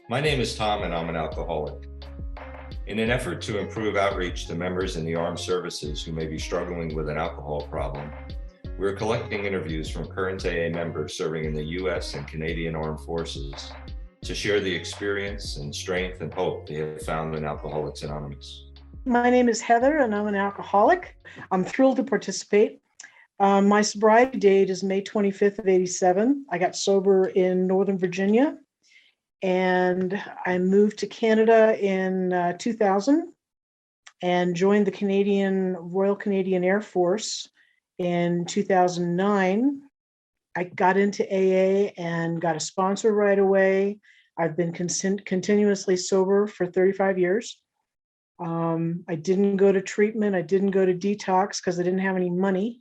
My name is Tom and I'm an alcoholic. In an effort to improve outreach to members in the armed services who may be struggling with an alcohol problem, we're collecting interviews from current AA members serving in the US and Canadian Armed Forces to share the experience and strength and hope they have found in Alcoholics Anonymous. My name is Heather and I'm an alcoholic. I'm thrilled to participate. My sobriety date is May 25th of 87. I got sober in Northern Virginia and I moved to Canada in 2000 and joined the Royal Canadian Air Force in 2009. I got into AA and got a sponsor right away. I've been continuously sober for 35 years. I didn't go to treatment. I didn't go to detox because I didn't have any money.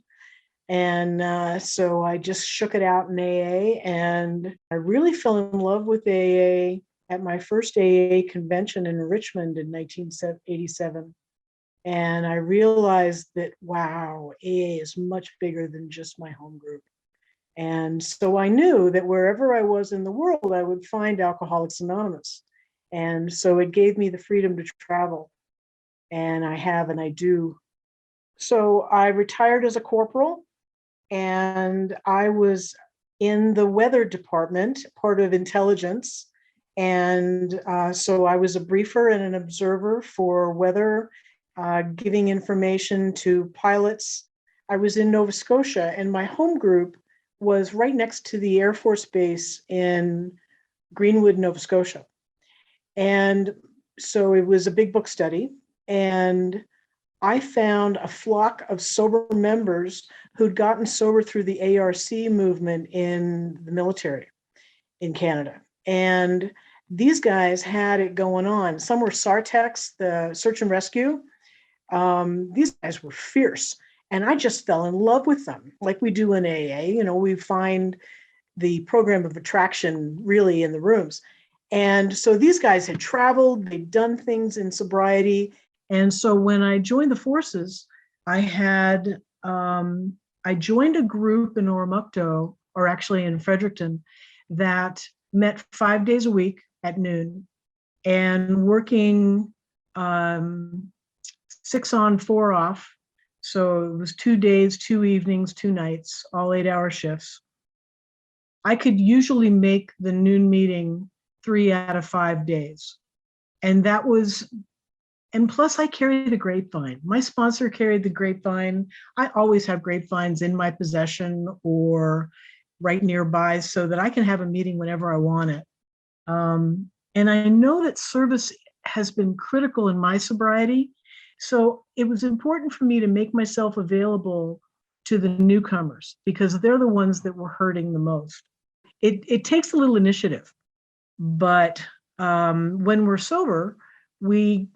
And so I just shook it out in AA, and I really fell in love with AA at my first AA convention in Richmond in 1987. And I realized that, wow, AA is much bigger than just my home group. And so I knew that wherever I was in the world, I would find Alcoholics Anonymous. And so it gave me the freedom to travel. And I have, and I do. So I retired as a corporal, and I was in the weather department, part of intelligence. And so I was a briefer and an observer for weather, giving information to pilots. I was in Nova Scotia, and my home group was right next to the Air Force Base in Greenwood, Nova Scotia. And so it was a big book study. And I found a flock of sober members who'd gotten sober through the ARC movement in the military in Canada. And these guys had it going on. Some were SARTEX, the search and rescue. These guys were fierce. And I just fell in love with them, like we do in AA. You know, we find the program of attraction really in the rooms. And so these guys had traveled, they'd done things in sobriety. And so when I joined the forces, I joined a group in Oromocto, or actually in Fredericton, that met 5 days a week at noon and working 6 on, 4 off. So it was 2 days, 2 evenings, 2 nights, all 8-hour shifts. I could usually make the noon meeting 3 out of 5 days. And that was, and plus I carried the grapevine. My sponsor carried the grapevine. I always have grapevines in my possession or right nearby so that I can have a meeting whenever I want it. And I know that service has been critical in my sobriety. So it was important for me to make myself available to the newcomers because they're the ones that were hurting the most. It takes a little initiative, but when we're sober, we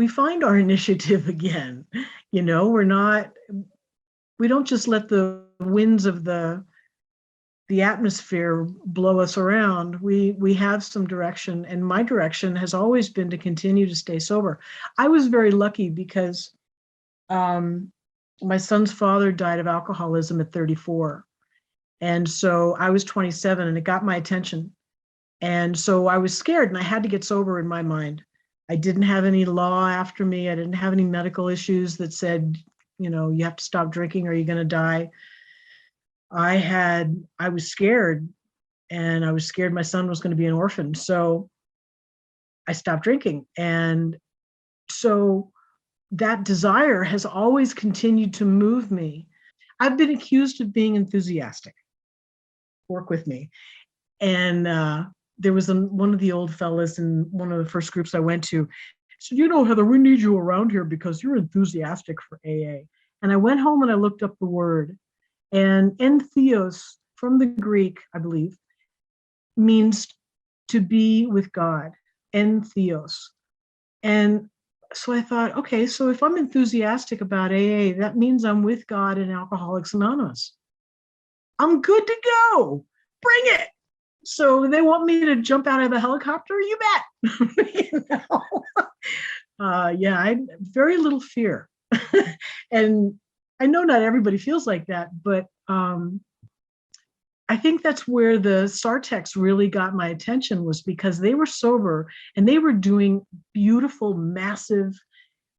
find our initiative again. You know, we don't just let the winds of the atmosphere blow us around. We have some direction, and my direction has always been to continue to stay sober. I was very lucky because my son's father died of alcoholism at 34. And so I was 27 and it got my attention. And so I was scared and I had to get sober in my mind. I didn't have any law after me. I didn't have any medical issues that said, you know, you have to stop drinking or you're going to die. I was scared, and I was scared my son was going to be an orphan. So I stopped drinking. And so that desire has always continued to move me. I've been accused of being enthusiastic. Work with me. And there was one of the old fellas in one of the first groups I went to said, you know, Heather, we need you around here because you're enthusiastic for AA. And I went home and I looked up the word. And entheos, from the Greek, I believe, means to be with God, entheos. And so I thought, okay, so if I'm enthusiastic about AA, that means I'm with God in Alcoholics Anonymous. I'm good to go. Bring it. So they want me to jump out of the helicopter? You bet. You know? Yeah, I had very little fear. And I know not everybody feels like that, but I I think that's where the Sartecs really got my attention, was because they were sober and they were doing beautiful, massive,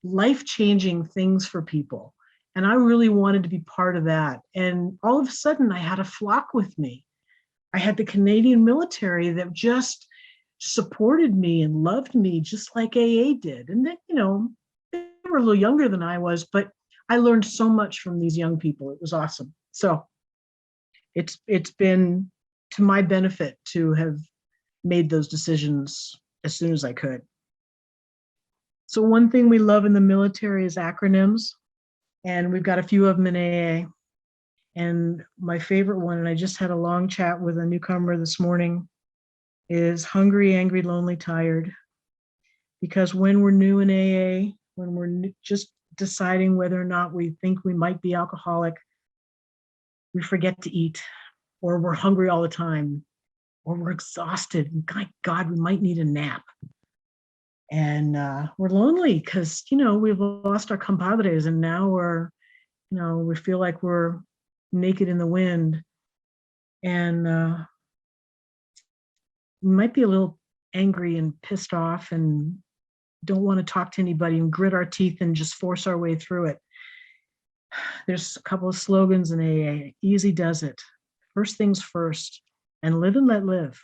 life-changing things for people. And I really wanted to be part of that. And all of a sudden I had a flock with me. I had the Canadian military that just supported me and loved me just like AA did. And then, they were a little younger than I was, but I learned so much from these young people. It was awesome. So it's been to my benefit to have made those decisions as soon as I could. So one thing we love in the military is acronyms, and we've got a few of them in AA. And my favorite one, and I just had a long chat with a newcomer this morning, is hungry, angry, lonely, tired. Because when we're new in AA, when we're just deciding whether or not we think we might be alcoholic, we forget to eat, or we're hungry all the time, or we're exhausted. And God, we might need a nap. And we're lonely because, we've lost our compadres, and now we feel like we're naked in the wind. And we might be a little angry and pissed off and don't want to talk to anybody and grit our teeth and just force our way through it. There's a couple of slogans in AA. Easy does it. First things first, and live and let live.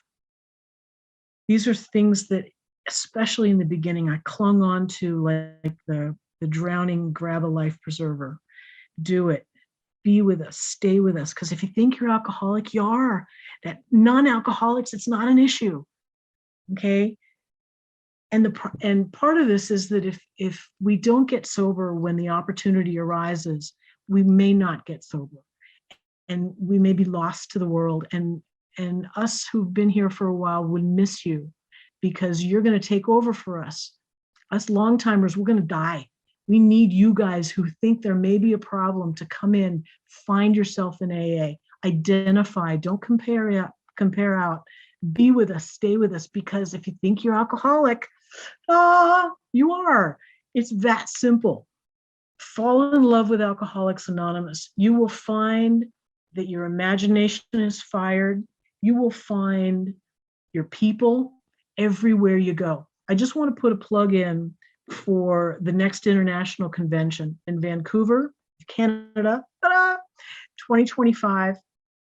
These are things that, especially in the beginning, I clung on to like the drowning, grab a life preserver. Do it. Be with us. Stay with us. Because if you think you're alcoholic, you are. That non-alcoholics, it's not an issue. Okay? And part of this is that if we don't get sober when the opportunity arises, we may not get sober. And we may be lost to the world. And us who've been here for a while would miss you, because you're going to take over for us. Us long-timers, we're going to die. We need you guys who think there may be a problem to come in, find yourself in AA, identify, don't compare out, be with us, stay with us, because if you think you're alcoholic, you are. It's that simple. Fall in love with Alcoholics Anonymous. You will find that your imagination is fired. You will find your people everywhere you go. I just want to put a plug in for the next international convention in Vancouver, Canada, 2025.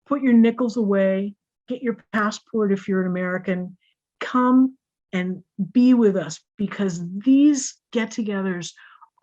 Put your nickels away, get your passport if you're an American, come and be with us, because these get-togethers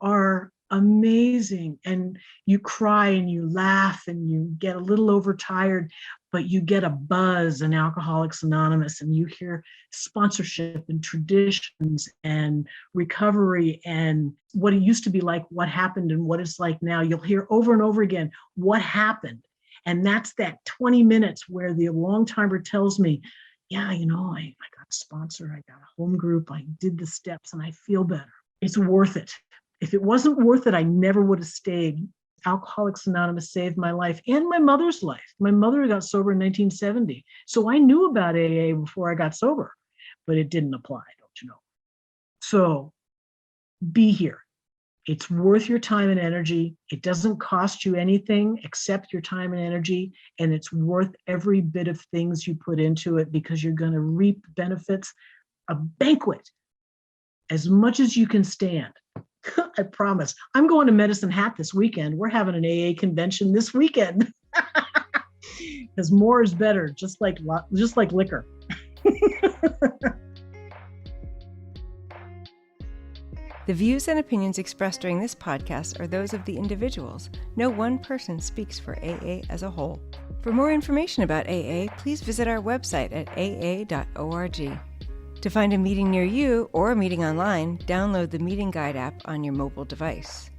are amazing. And you cry and you laugh and you get a little overtired, but you get a buzz in Alcoholics Anonymous, and you hear sponsorship and traditions and recovery and what it used to be like, what happened, and what it's like now. You'll hear over and over again what happened. And that's that 20 minutes where the long-timer tells me, yeah, I got a sponsor, I got a home group, I did the steps, and I feel better. It's worth it. If it wasn't worth it, I never would have stayed. Alcoholics Anonymous saved my life and my mother's life. My mother got sober in 1970. So I knew about AA before I got sober, but it didn't apply, don't you know? So be here. It's worth your time and energy. It doesn't cost you anything except your time and energy, and it's worth every bit of things you put into it, because you're going to reap benefits, a banquet, as much as you can stand. I promise. I'm going to Medicine Hat this weekend. We're having an AA convention this weekend, because more is better, just like liquor. The views and opinions expressed during this podcast are those of the individuals. No one person speaks for AA as a whole. For more information about AA, please visit our website at aa.org. To find a meeting near you or a meeting online, download the Meeting Guide app on your mobile device.